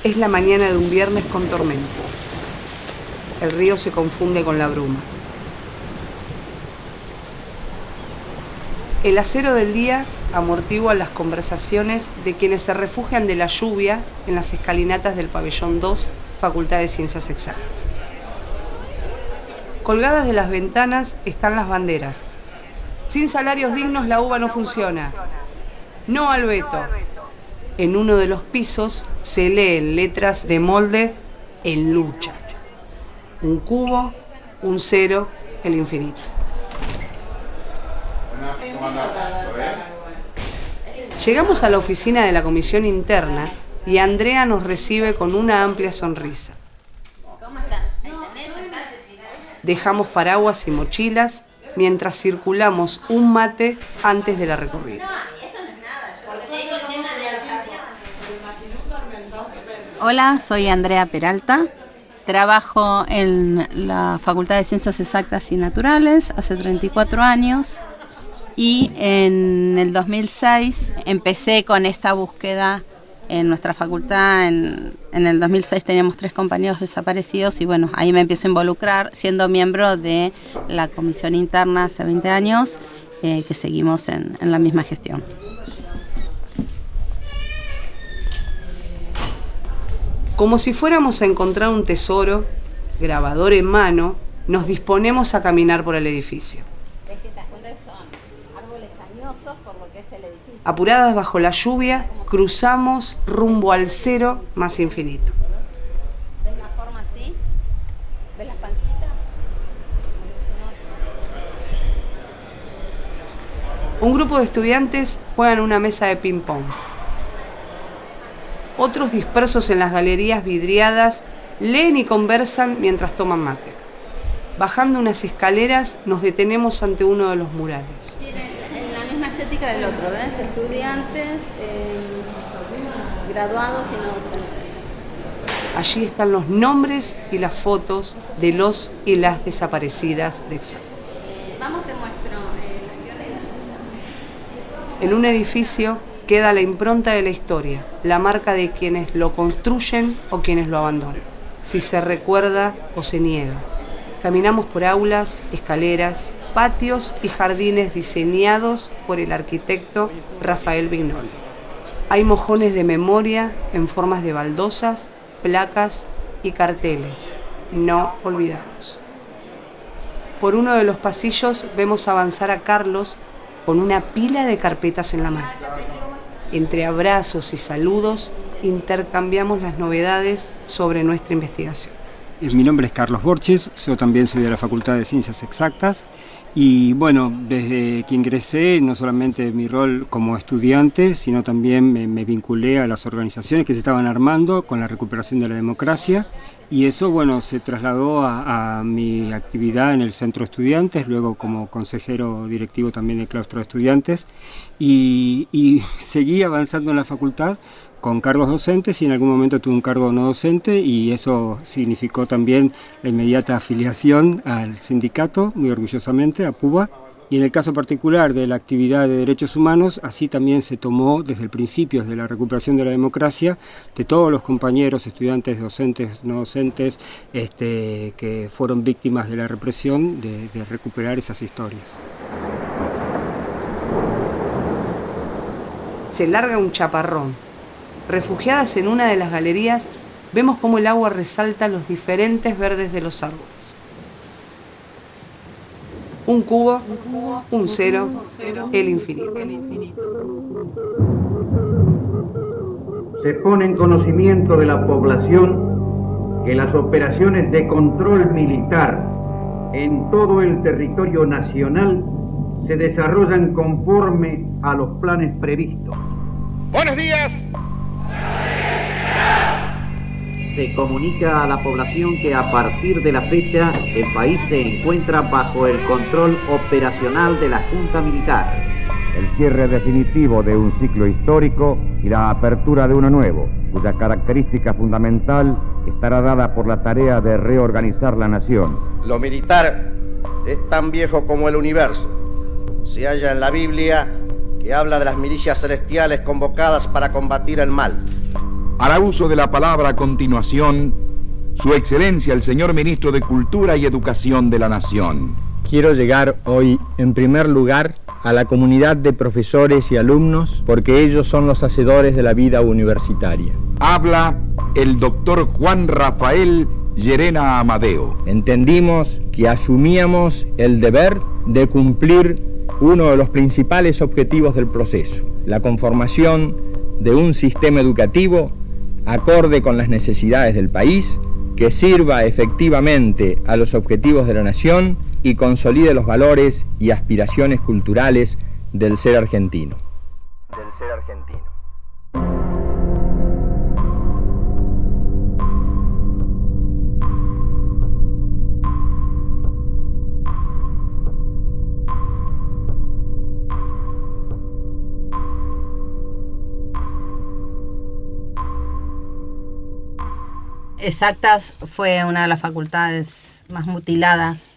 Es la mañana de un viernes con tormenta. El río se confunde con la bruma. El acero del día amortigua las conversaciones de quienes se refugian de la lluvia en las escalinatas del pabellón 2, Facultad de Ciencias Exactas. Colgadas de las ventanas están las banderas. Sin salarios dignos la UBA no funciona. No al veto. En uno de los pisos se lee en letras de molde en lucha. Un cubo, un cero, el infinito. Llegamos a la oficina de la comisión interna y Andrea nos recibe con una amplia sonrisa. Dejamos paraguas y mochilas mientras circulamos un mate antes de la recorrida. Hola, soy Andrea Peralta. Trabajo en la Facultad de Ciencias Exactas y Naturales hace 34 años y en el 2006 empecé con esta búsqueda en nuestra facultad. En el 2006 teníamos 3 compañeros desaparecidos y bueno, ahí me empiezo a involucrar siendo miembro de la comisión interna hace 20 años que seguimos en la misma gestión. Como si fuéramos a encontrar un tesoro, grabador en mano, nos disponemos a caminar por el edificio. Apuradas bajo la lluvia, cruzamos rumbo al cero más infinito. ¿Ves la forma así? ¿Ves las pancitas? Un grupo de estudiantes juegan en una mesa de ping-pong. Otros dispersos en las galerías vidriadas leen y conversan mientras toman mate. Bajando unas escaleras nos detenemos ante uno de los murales. Tiene la misma estética del otro, ¿ves? Estudiantes, graduados y no docentes. Allí están los nombres y las fotos de los y las desaparecidas de Exactas. Vamos, te muestro. En un edificio queda la impronta de la historia, la marca de quienes lo construyen o quienes lo abandonan, si se recuerda o se niega. Caminamos por aulas, escaleras, patios y jardines diseñados por el arquitecto Rafael Vignoli. Hay mojones de memoria en formas de baldosas, placas y carteles. No olvidamos. Por uno de los pasillos vemos avanzar a Carlos con una pila de carpetas en la mano. Entre abrazos y saludos, intercambiamos las novedades sobre nuestra investigación. Mi nombre es Carlos Borges, yo también soy de la Facultad de Ciencias Exactas y bueno, desde que ingresé, no solamente mi rol como estudiante, sino también me vinculé a las organizaciones que se estaban armando con la recuperación de la democracia y eso, bueno, se trasladó a mi actividad en el Centro de Estudiantes, luego como consejero directivo también del claustro de estudiantes y seguí avanzando en la facultad con cargos docentes y en algún momento tuve un cargo no docente y eso significó también la inmediata afiliación al sindicato, muy orgullosamente, a PUBA. Y en el caso particular de la actividad de derechos humanos, así también se tomó desde el principio de la recuperación de la democracia, de todos los compañeros, estudiantes, docentes, no docentes, que fueron víctimas de la represión, de recuperar esas historias. Se larga un chaparrón. Refugiadas en una de las galerías, vemos cómo el agua resalta los diferentes verdes de los árboles. Un cubo, un cero, el infinito. Se pone en conocimiento de la población que las operaciones de control militar en todo el territorio nacional se desarrollan conforme a los planes previstos. ¡Buenos días! Se comunica a la población que a partir de la fecha el país se encuentra bajo el control operacional de la Junta Militar. El cierre definitivo de un ciclo histórico y la apertura de uno nuevo, cuya característica fundamental estará dada por la tarea de reorganizar la nación. Lo militar es tan viejo como el universo. Se halla en la Biblia que habla de las milicias celestiales convocadas para combatir el mal. Hará uso de la palabra a continuación Su Excelencia el señor Ministro de Cultura y Educación de la Nación. Quiero llegar hoy, en primer lugar, a la comunidad de profesores y alumnos, porque ellos son los hacedores de la vida universitaria. Habla el doctor Juan Rafael Llerena Amadeo. Entendimos que asumíamos el deber de cumplir uno de los principales objetivos del proceso, la conformación de un sistema educativo acorde con las necesidades del país, que sirva efectivamente a los objetivos de la nación y consolide los valores y aspiraciones culturales del ser argentino. Exactas fue una de las facultades más mutiladas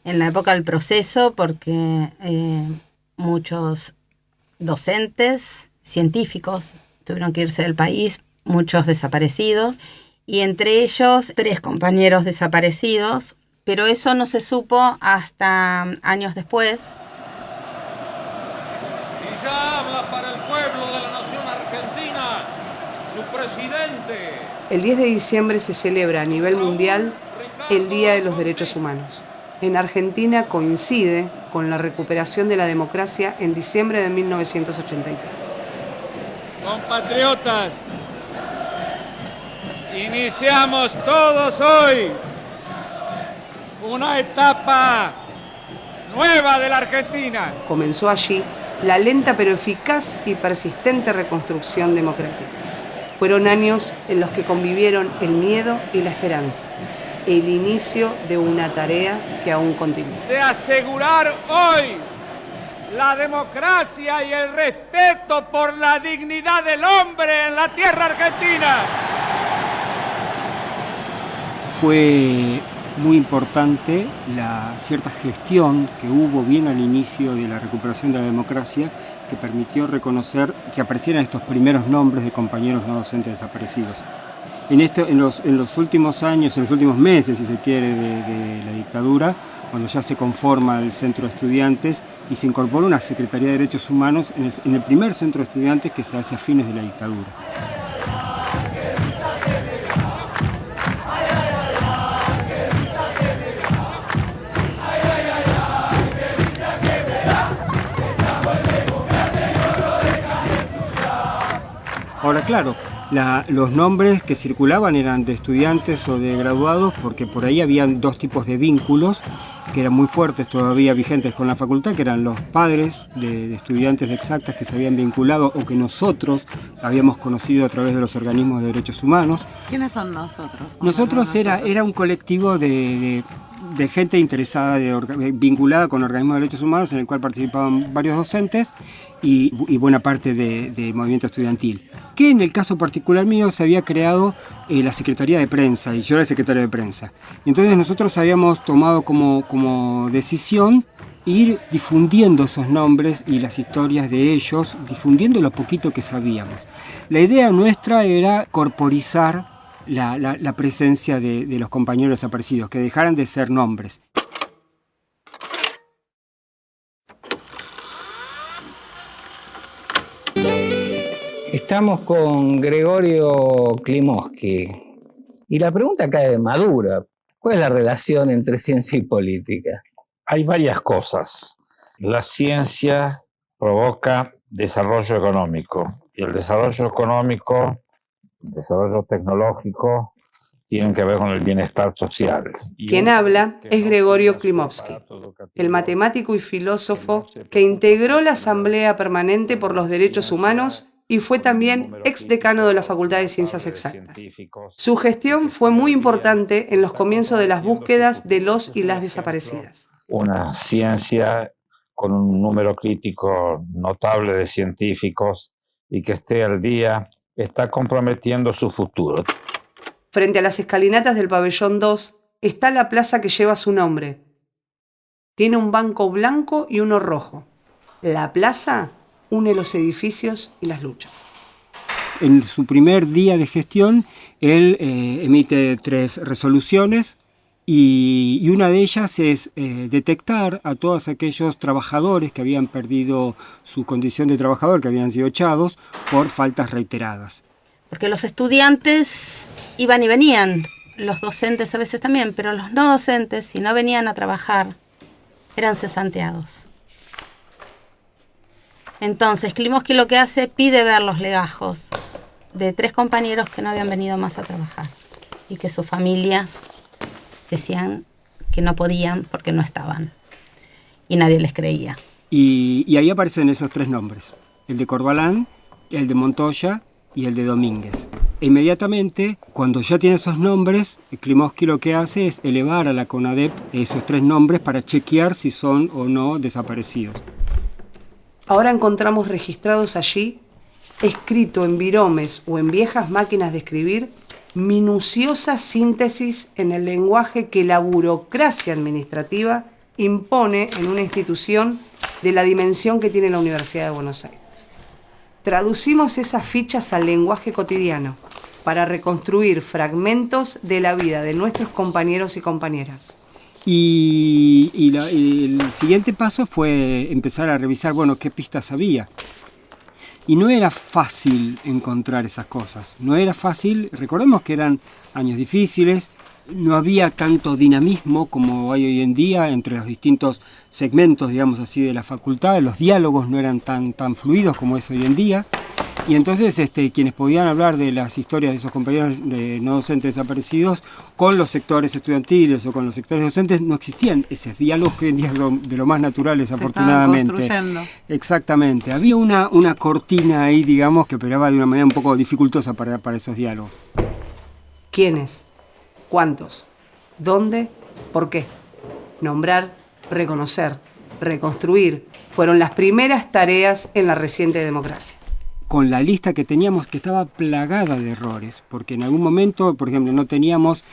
en la época del proceso porque muchos docentes, científicos tuvieron que irse del país, muchos desaparecidos, y entre ellos 3 compañeros desaparecidos, pero eso no se supo hasta años después. Y ya habla para el pueblo de la nación argentina, su presidente. El 10 de diciembre se celebra a nivel mundial el Día de los Derechos Humanos. En Argentina coincide con la recuperación de la democracia en diciembre de 1983. Compatriotas, iniciamos todos hoy una etapa nueva de la Argentina. Comenzó allí la lenta pero eficaz y persistente reconstrucción democrática. Fueron años en los que convivieron el miedo y la esperanza, el inicio de una tarea que aún continúa. De asegurar hoy la democracia y el respeto por la dignidad del hombre en la tierra argentina. Fue muy importante la cierta gestión que hubo bien al inicio de la recuperación de la democracia, que permitió reconocer que aparecieran estos primeros nombres de compañeros no docentes desaparecidos. En los últimos años, en los últimos meses, si se quiere, de la dictadura, cuando ya se conforma el Centro de Estudiantes y se incorpora una Secretaría de Derechos Humanos en el primer Centro de Estudiantes que se hace a fines de la dictadura. Ahora, claro, los nombres que circulaban eran de estudiantes o de graduados, porque por ahí habían 2 tipos de vínculos que eran muy fuertes, todavía vigentes con la facultad, que eran los padres de estudiantes de Exactas que se habían vinculado o que nosotros habíamos conocido a través de los organismos de derechos humanos. ¿Quiénes son nosotros? Nosotros era un colectivo de gente interesada, vinculada con organismos de derechos humanos, en el cual participaban varios docentes y buena parte de movimiento estudiantil. Que en el caso particular mío se había creado la Secretaría de Prensa, y yo era el secretario de prensa. Y entonces nosotros habíamos tomado como decisión ir difundiendo esos nombres y las historias de ellos, difundiendo lo poquito que sabíamos. La idea nuestra era corporizar la presencia de los compañeros desaparecidos, que dejaran de ser nombres. Estamos con Gregorio Klimovsky y la pregunta cae madura. ¿Cuál es la relación entre ciencia y política? Hay varias cosas. La ciencia provoca desarrollo económico y el desarrollo económico, el desarrollo tecnológico tienen que ver con el bienestar social. Quien habla es Gregorio Klimovsky, el matemático y filósofo que integró la Asamblea Permanente por los Derechos Humanos y fue también exdecano de la Facultad de Ciencias Exactas. Su gestión fue muy importante en los comienzos de las búsquedas de los y las desaparecidas. Una ciencia con un número crítico notable de científicos y que esté al día está comprometiendo su futuro. Frente a las escalinatas del pabellón 2 está la plaza que lleva su nombre. Tiene un banco blanco y uno rojo. La plaza une los edificios y las luchas. En su primer día de gestión, él emite 3 resoluciones y una de ellas es detectar a todos aquellos trabajadores que habían perdido su condición de trabajador, que habían sido echados por faltas reiteradas. Porque los estudiantes iban y venían, los docentes a veces también, pero los no docentes, si no venían a trabajar, eran cesanteados. Entonces, Klimovsky lo que hace, pide ver los legajos de 3 compañeros que no habían venido más a trabajar y que sus familias decían que no podían porque no estaban y nadie les creía. Y ahí aparecen esos 3 nombres, el de Corbalán, el de Montoya y el de Domínguez. E inmediatamente, cuando ya tiene esos nombres, Klimovsky lo que hace es elevar a la CONADEP esos 3 nombres para chequear si son o no desaparecidos. Ahora encontramos registrados allí, escrito en viromes o en viejas máquinas de escribir, minuciosa síntesis en el lenguaje que la burocracia administrativa impone en una institución de la dimensión que tiene la Universidad de Buenos Aires. Traducimos esas fichas al lenguaje cotidiano para reconstruir fragmentos de la vida de nuestros compañeros y compañeras. Y el siguiente paso fue empezar a revisar, bueno, qué pistas había. Y no era fácil encontrar esas cosas, no era fácil, recordemos que eran años difíciles, no había tanto dinamismo como hay hoy en día entre los distintos segmentos, digamos así, de la facultad, los diálogos no eran tan fluidos como es hoy en día, y entonces quienes podían hablar de las historias de esos compañeros de no docentes desaparecidos con los sectores estudiantiles o con los sectores docentes no existían esos diálogos que hoy en día son de lo más naturales, afortunadamente. Se estaban construyendo. Exactamente, había una cortina ahí, digamos, que operaba de una manera un poco dificultosa para esos diálogos. ¿Quiénes? ¿Cuántos? ¿Dónde? ¿Por qué? Nombrar, reconocer, reconstruir fueron las primeras tareas en la reciente democracia. Con la lista que teníamos, que estaba plagada de errores, porque en algún momento, por ejemplo, no teníamos,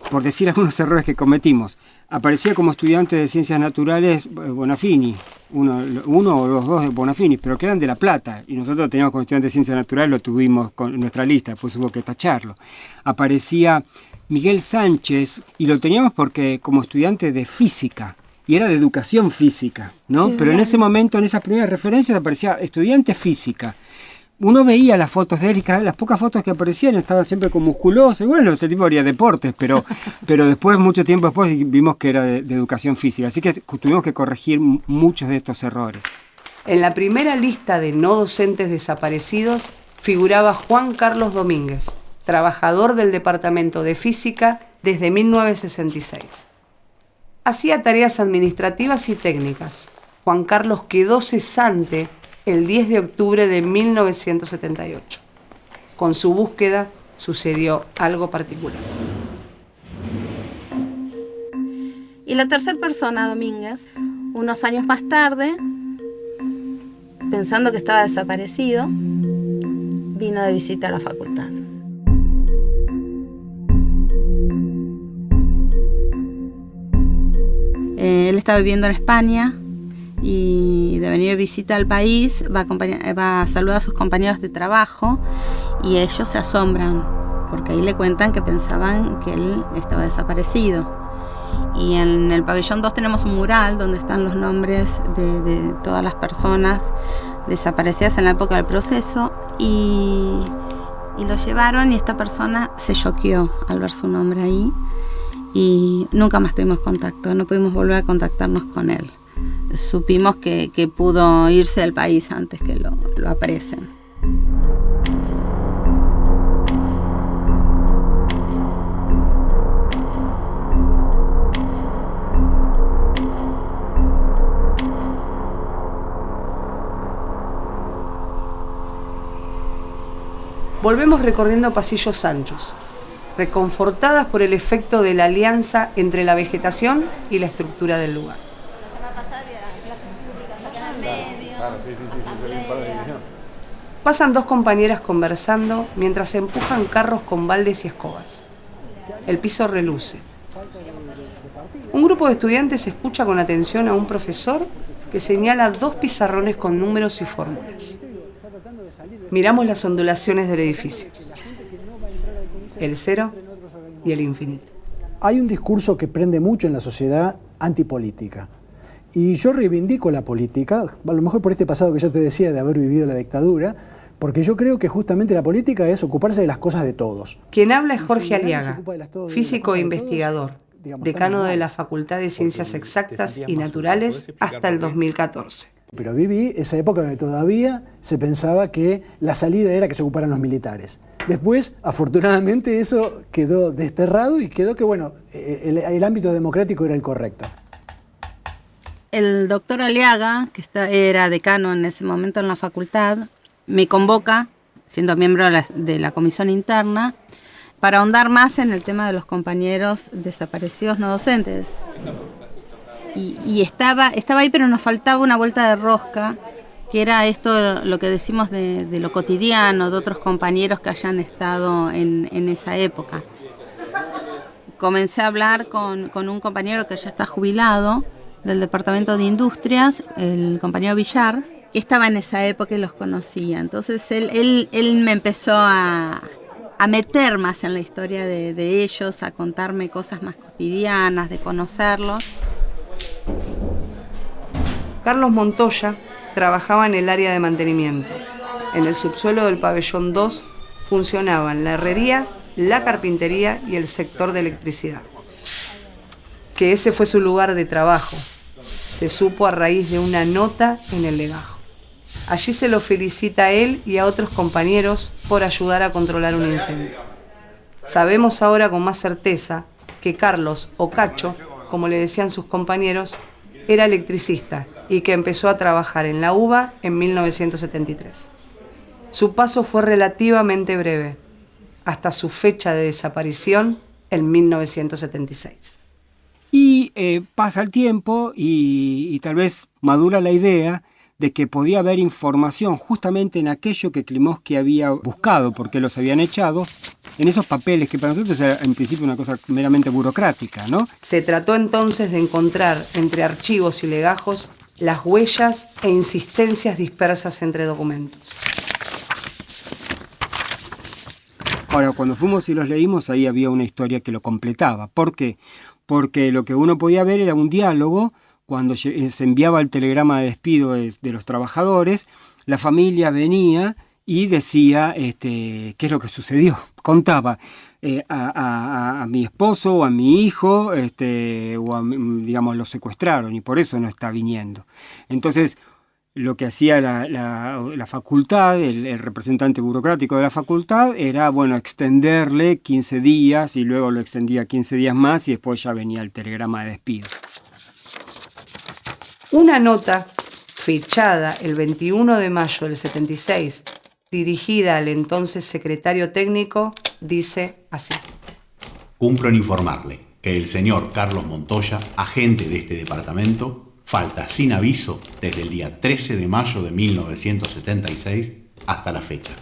por decir algunos errores que cometimos, aparecía como estudiante de Ciencias Naturales Bonafini, uno o los 2 de Bonafini, pero que eran de La Plata, y nosotros teníamos como estudiante de Ciencias Naturales, lo tuvimos con nuestra lista, después hubo que tacharlo. Aparecía Miguel Sánchez, y lo teníamos porque como estudiante de Física, y era de Educación Física, ¿no? Pero en ese momento, en esas primeras referencias, aparecía estudiante Física. Uno veía las fotos de él y las pocas fotos que aparecían estaban siempre con musculoso, y bueno, ese tipo haría deportes, pero después, mucho tiempo después, vimos que era de Educación Física, así que tuvimos que corregir muchos de estos errores. En la primera lista de no docentes desaparecidos figuraba Juan Carlos Domínguez, trabajador del Departamento de Física desde 1966. Hacía tareas administrativas y técnicas. Juan Carlos quedó cesante el 10 de octubre de 1978. Con su búsqueda sucedió algo particular. Y la tercera persona, Domínguez, unos años más tarde, pensando que estaba desaparecido, vino de visita a la facultad. Él está viviendo en España y de venir de visita al país va a saludar a sus compañeros de trabajo y ellos se asombran porque ahí le cuentan que pensaban que él estaba desaparecido. Y en el pabellón 2 tenemos un mural donde están los nombres de todas las personas desaparecidas en la época del proceso y lo llevaron y esta persona se choqueó al ver su nombre ahí. Y nunca más tuvimos contacto, no pudimos volver a contactarnos con él. Supimos que pudo irse del país antes que lo apresen. Volvemos recorriendo pasillos anchos, reconfortadas por el efecto de la alianza entre la vegetación y la estructura del lugar. Pasan 2 compañeras conversando mientras empujan carros con baldes y escobas. El piso reluce. Un grupo de estudiantes escucha con atención a un profesor que señala 2 pizarrones con números y fórmulas. Miramos las ondulaciones del edificio. El cero y el infinito. Hay un discurso que prende mucho en la sociedad antipolítica. Y yo reivindico la política, a lo mejor por este pasado que yo te decía de haber vivido la dictadura, porque yo creo que justamente la política es ocuparse de las cosas de todos. Quien habla es Jorge Aliaga, físico e investigador, decano de la Facultad de Ciencias Exactas y Naturales hasta el 2014. Pero viví esa época donde todavía se pensaba que la salida era que se ocuparan los militares. Después, afortunadamente, eso quedó desterrado y quedó que, bueno, el ámbito democrático era el correcto. El doctor Aliaga, que era decano en ese momento en la facultad, me convoca, siendo miembro de la comisión interna, para ahondar más en el tema de los compañeros desaparecidos no docentes. Y estaba ahí, pero nos faltaba una vuelta de rosca, que era esto, lo que decimos de lo cotidiano, de otros compañeros que hayan estado en esa época. Comencé a hablar con un compañero que ya está jubilado, del Departamento de Industrias, el compañero Villar, que estaba en esa época y los conocía. Entonces él me empezó a meter más en la historia de ellos, a contarme cosas más cotidianas, de conocerlos. Carlos Montoya trabajaba en el área de mantenimiento. En el subsuelo del pabellón 2 funcionaban la herrería, la carpintería y el sector de electricidad. Que ese fue su lugar de trabajo. Se supo a raíz de una nota en el legajo. Allí se lo felicita a él y a otros compañeros por ayudar a controlar un incendio. Sabemos ahora con más certeza que Carlos, o Cacho, como le decían sus compañeros, era electricista y que empezó a trabajar en la UBA en 1973. Su paso fue relativamente breve, hasta su fecha de desaparición en 1976. Y pasa el tiempo y tal vez madura la idea de que podía haber información justamente en aquello que Klimovsky había buscado, porque los habían echado, en esos papeles que para nosotros era en principio una cosa meramente burocrática, ¿no? Se trató entonces de encontrar entre archivos y legajos las huellas e insistencias dispersas entre documentos. Ahora, cuando fuimos y los leímos, ahí había una historia que lo completaba. ¿Por qué? Porque lo que uno podía ver era un diálogo cuando se enviaba el telegrama de despido de los trabajadores. La familia venía y decía qué es lo que sucedió. Contaba a mi esposo o a mi hijo, o a, digamos, lo secuestraron y por eso no está viniendo. Entonces, lo que hacía la facultad, el representante burocrático de la facultad, era, bueno, extenderle 15 días y luego lo extendía 15 días más y después ya venía el telegrama de despido. Una nota fechada el 21 de mayo del 76, dirigida al entonces secretario técnico, dice así. Cumplo en informarle que el señor Carlos Montoya, agente de este departamento, falta sin aviso desde el día 13 de mayo de 1976 hasta la fecha.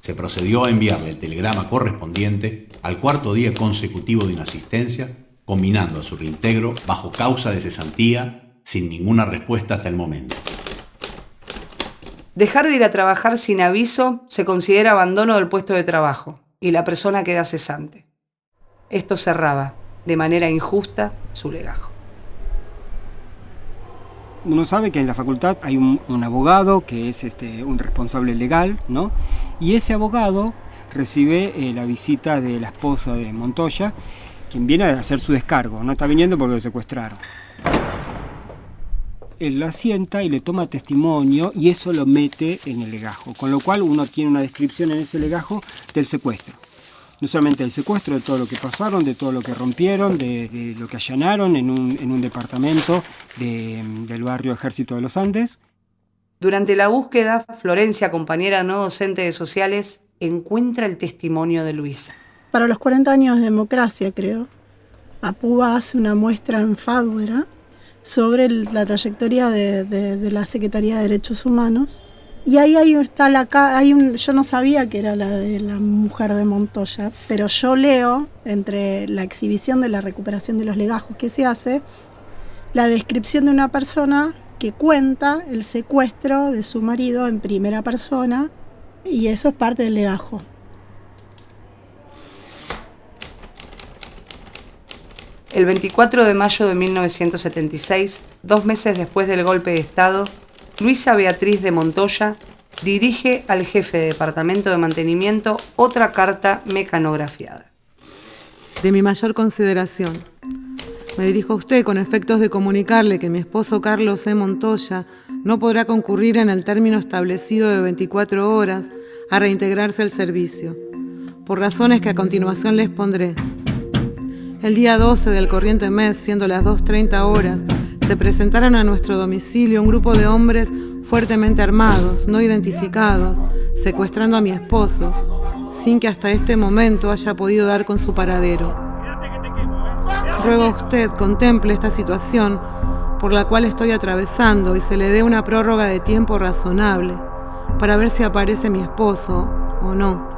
Se procedió a enviarle el telegrama correspondiente al cuarto día consecutivo de inasistencia, combinando a su reintegro bajo causa de cesantía, sin ninguna respuesta hasta el momento. Dejar de ir a trabajar sin aviso se considera abandono del puesto de trabajo y la persona queda cesante. Esto cerraba, de manera injusta, su legajo. Uno sabe que en la facultad hay un abogado que es un responsable legal, ¿no? Y ese abogado recibe la visita de la esposa de Montoya, quien viene a hacer su descargo. No está viniendo porque lo secuestraron. Él la sienta y le toma testimonio y eso lo mete en el legajo, con lo cual uno tiene una descripción en ese legajo del secuestro. No solamente del secuestro, de todo lo que pasaron, de todo lo que rompieron, de lo que allanaron en un departamento del barrio Ejército de los Andes. Durante la búsqueda, Florencia, compañera no docente de sociales, encuentra el testimonio de Luisa. Para los 40 años de democracia, creo, APUBA hace una muestra en Fábula sobre la trayectoria de la Secretaría de Derechos Humanos. Y ahí está yo no sabía que era la de la mujer de Montoya, pero yo leo, entre la exhibición de la recuperación de los legajos que se hace, la descripción de una persona que cuenta el secuestro de su marido en primera persona Y eso es parte del legajo. El 24 de mayo de 1976, 2 meses después del golpe de Estado, Luisa Beatriz de Montoya dirige al jefe de Departamento de Mantenimiento otra carta mecanografiada. De mi mayor consideración, me dirijo a usted con efectos de comunicarle que mi esposo Carlos C. Montoya no podrá concurrir en el término establecido de 24 horas a reintegrarse al servicio, por razones que a continuación les pondré. El día 12 del corriente mes, siendo las 2:30 horas, se presentaron a nuestro domicilio un grupo de hombres fuertemente armados, no identificados, secuestrando a mi esposo, sin que hasta este momento haya podido dar con su paradero. Ruego a usted contemple esta situación por la cual estoy atravesando y se le dé una prórroga de tiempo razonable para ver si aparece mi esposo o no.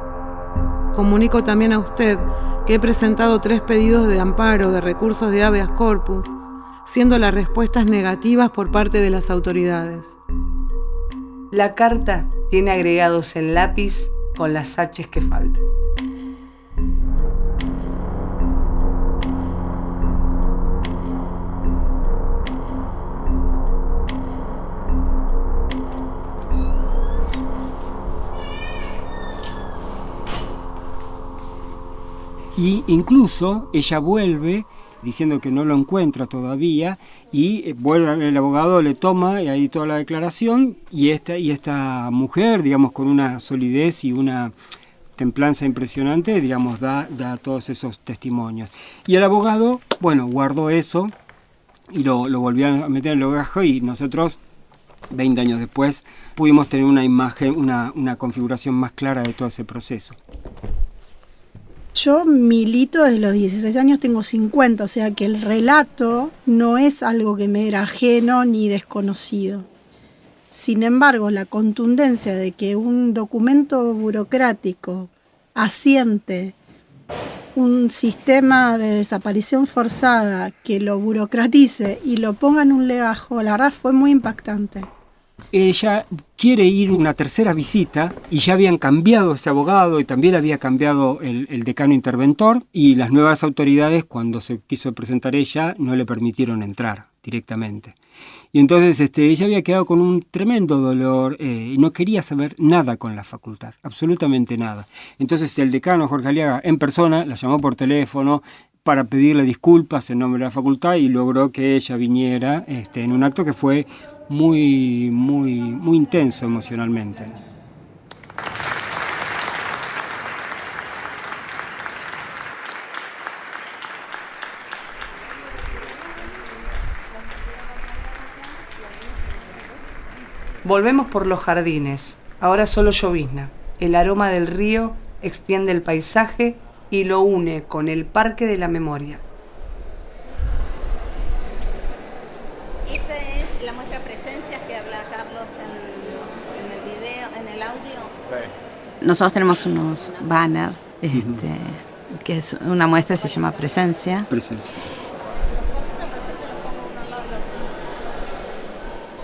Comunico también a usted que he presentado 3 pedidos de amparo de recursos de habeas corpus, siendo las respuestas negativas por parte de las autoridades. La carta tiene agregados en lápiz con las H's que faltan. Y incluso ella vuelve diciendo que no lo encuentra todavía y vuelve, el abogado le toma y ahí toda la declaración y esta mujer, digamos, con una solidez y una templanza impresionante, digamos, da todos esos testimonios. Y el abogado, bueno, guardó eso y lo volvió a meter en el legajo y nosotros 20 años después pudimos tener una imagen, una configuración más clara de todo ese proceso. Yo milito desde los 16 años, tengo 50, o sea que el relato no es algo que me era ajeno ni desconocido. Sin embargo, la contundencia de que un documento burocrático asiente un sistema de desaparición forzada que lo burocratice y lo ponga en un legajo, la verdad fue muy impactante. Ella quiere ir una tercera visita y ya habían cambiado ese abogado y también había cambiado el decano interventor y las nuevas autoridades, cuando se quiso presentar ella, no le permitieron entrar directamente. Y entonces ella había quedado con un tremendo dolor y no quería saber nada con la facultad, absolutamente nada. Entonces el decano Jorge Aliaga en persona la llamó por teléfono para pedirle disculpas en nombre de la facultad y logró que ella viniera en un acto que fue muy intenso emocionalmente. Volvemos por los jardines, ahora solo llovizna. El aroma del río extiende el paisaje y lo une con el Parque de la Memoria. Esta es la muestra presencias que habla Carlos en el video, en el audio. Sí. Nosotros tenemos unos banners, que es una muestra que se llama Presencia.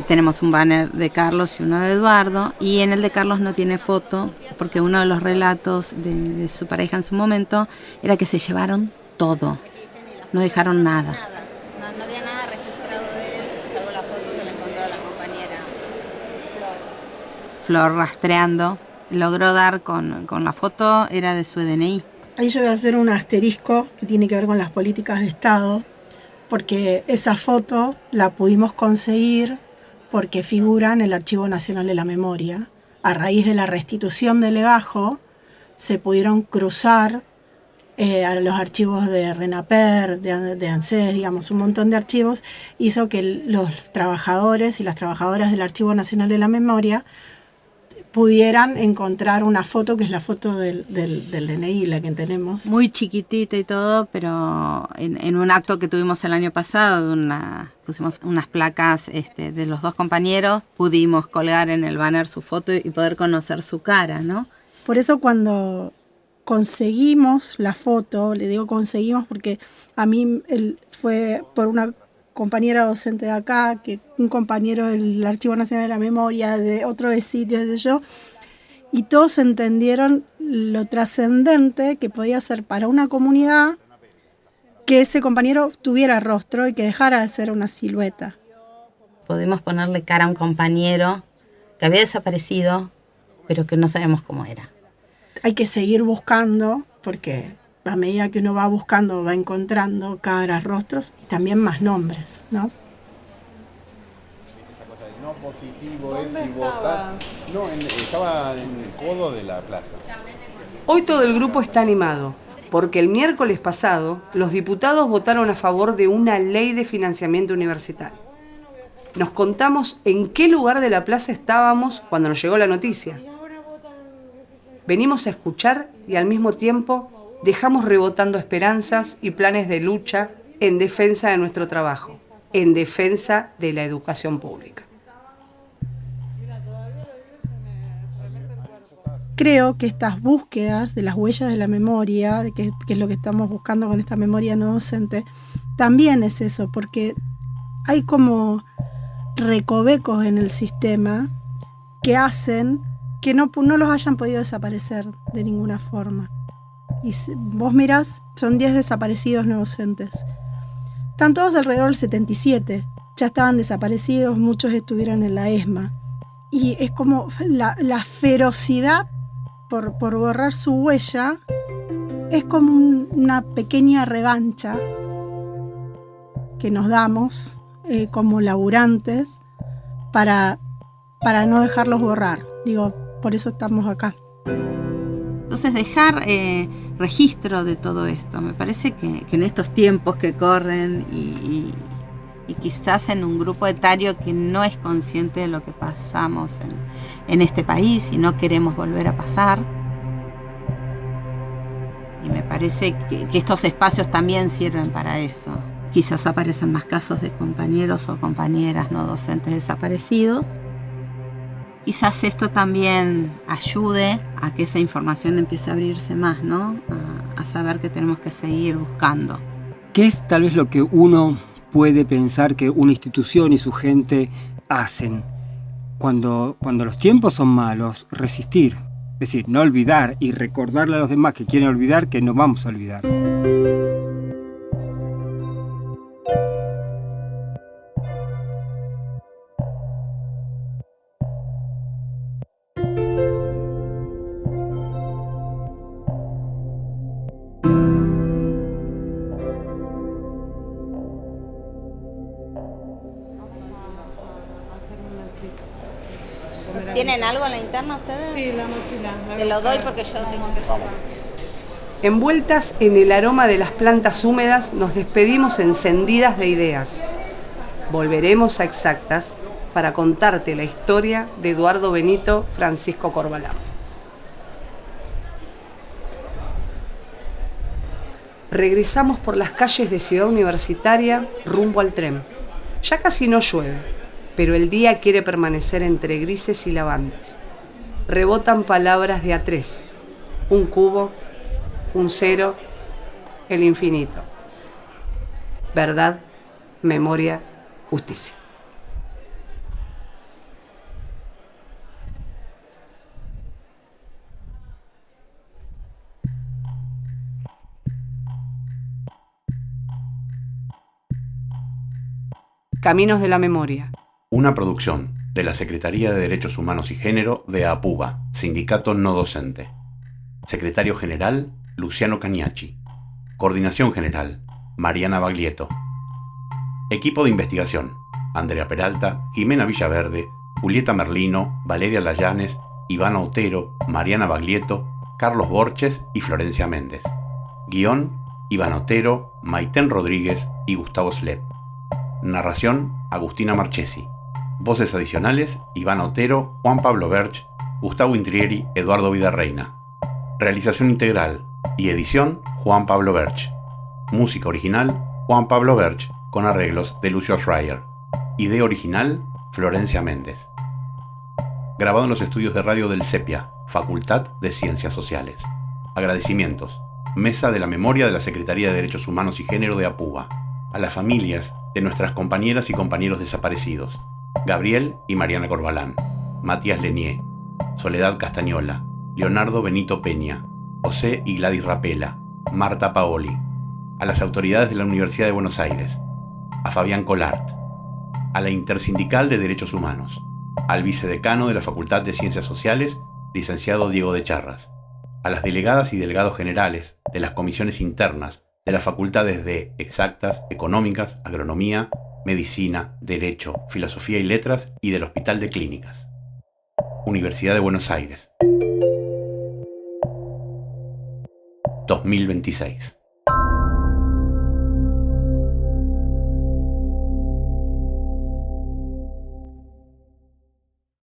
Tenemos un banner de Carlos y uno de Eduardo, y en el de Carlos no tiene foto, porque uno de los relatos de su pareja en su momento era que se llevaron todo, no dejaron nada. No había nada registrado de él, salvo la foto que le encontró a la compañera Flor rastreando. Logró dar con la foto, era de su DNI. Ahí yo voy a hacer un asterisco que tiene que ver con las políticas de Estado, porque esa foto la pudimos conseguir porque figura en el Archivo Nacional de la Memoria. A raíz de la restitución del legajo, se pudieron cruzar a los archivos de RENAPER, de ANSES, digamos, un montón de archivos, hizo que los trabajadores y las trabajadoras del Archivo Nacional de la Memoria pudieran encontrar una foto, que es la foto del DNI, la que tenemos. Muy chiquitita y todo, pero en un acto que tuvimos el año pasado, pusimos unas placas de los dos compañeros, pudimos colgar en el banner su foto y poder conocer su cara, ¿no? Por eso cuando conseguimos la foto, le digo conseguimos porque a mí fue por una compañera docente de acá, que un compañero del Archivo Nacional de la Memoria, de otro de sitio, de yo, y todos entendieron lo trascendente que podía ser para una comunidad que ese compañero tuviera rostro y que dejara de ser una silueta. Podemos ponerle cara a un compañero que había desaparecido, pero que no sabemos cómo era. Hay que seguir buscando, porque a medida que uno va buscando, va encontrando caras, rostros y también más nombres, ¿no? No positivo es si votar. No, estaba en el codo de la plaza. Hoy todo el grupo está animado, porque el miércoles pasado los diputados votaron a favor de una ley de financiamiento universitario. Nos contamos en qué lugar de la plaza estábamos cuando nos llegó la noticia. Venimos a escuchar y al mismo tiempo dejamos rebotando esperanzas y planes de lucha en defensa de nuestro trabajo, en defensa de la educación pública. Creo que estas búsquedas de las huellas de la memoria, que es lo que estamos buscando con esta memoria no docente, también es eso, porque hay como recovecos en el sistema que hacen que no los hayan podido desaparecer de ninguna forma. Y vos mirás, son 10 desaparecidos no docentes. Están todos alrededor del 77, ya estaban desaparecidos, muchos estuvieron en la ESMA. Y es como la ferocidad por borrar su huella, es como una pequeña revancha que nos damos como laburantes para no dejarlos borrar. Digo, por eso estamos acá. Entonces dejar registro de todo esto, me parece que en estos tiempos que corren y quizás en un grupo etario que no es consciente de lo que pasamos en este país y no queremos volver a pasar. Y me parece que estos espacios también sirven para eso. Quizás aparecen más casos de compañeros o compañeras no docentes desaparecidos. Quizás esto también ayude a que esa información empiece a abrirse más, ¿no? A saber que tenemos que seguir buscando. ¿Qué es tal vez lo que uno puede pensar que una institución y su gente hacen cuando los tiempos son malos? Resistir, es decir, no olvidar y recordarle a los demás que quieren olvidar que no vamos a olvidar. ¿Tienen algo en la interna ustedes? Sí, la mochila. Te lo doy porque yo tengo que salir. Envueltas en el aroma de las plantas húmedas, nos despedimos encendidas de ideas. Volveremos a Exactas para contarte la historia de Eduardo Benito Francisco Corbalán. Regresamos por las calles de Ciudad Universitaria rumbo al tren. Ya casi no llueve, pero el día quiere permanecer entre grises y lavandas. Rebotan palabras de A3, un cubo, un cero, el infinito. Verdad, memoria, justicia. Caminos de la Memoria. Una producción de la Secretaría de Derechos Humanos y Género de APUBA, Sindicato No Docente. Secretario General, Luciano Cañachi. Coordinación General, Mariana Baglietto. Equipo de investigación, Andrea Peralta, Jimena Villaverde, Julieta Merlino, Valeria Lallanes, Ivana Otero, Mariana Baglietto, Carlos Borches y Florencia Méndez. Guión, Ivana Otero, Maitén Rodríguez y Gustavo Slep. Narración, Agustina Marchesi. Voces adicionales, Iván Otero, Juan Pablo Berch, Gustavo Intrieri, Eduardo Vidarreina. Realización integral y edición, Juan Pablo Berch. Música original, Juan Pablo Berch, con arreglos de Lucio Schreier. Idea original, Florencia Méndez. Grabado en los estudios de radio del CEPIA, Facultad de Ciencias Sociales. Agradecimientos. Mesa de la Memoria de la Secretaría de Derechos Humanos y Género de APUBA. A las familias de nuestras compañeras y compañeros desaparecidos. Gabriel y Mariana Corbalán, Matías Lenier, Soledad Castañola, Leonardo Benito Peña, José y Gladys Rapela, Marta Paoli, a las autoridades de la Universidad de Buenos Aires, a Fabián Colart, a la Intersindical de Derechos Humanos, al vicedecano de la Facultad de Ciencias Sociales, licenciado Diego de Charras, a las delegadas y delegados generales de las comisiones internas de las facultades de Exactas, Económicas, Agronomía, Medicina, Derecho, Filosofía y Letras y del Hospital de Clínicas. Universidad de Buenos Aires. 2026.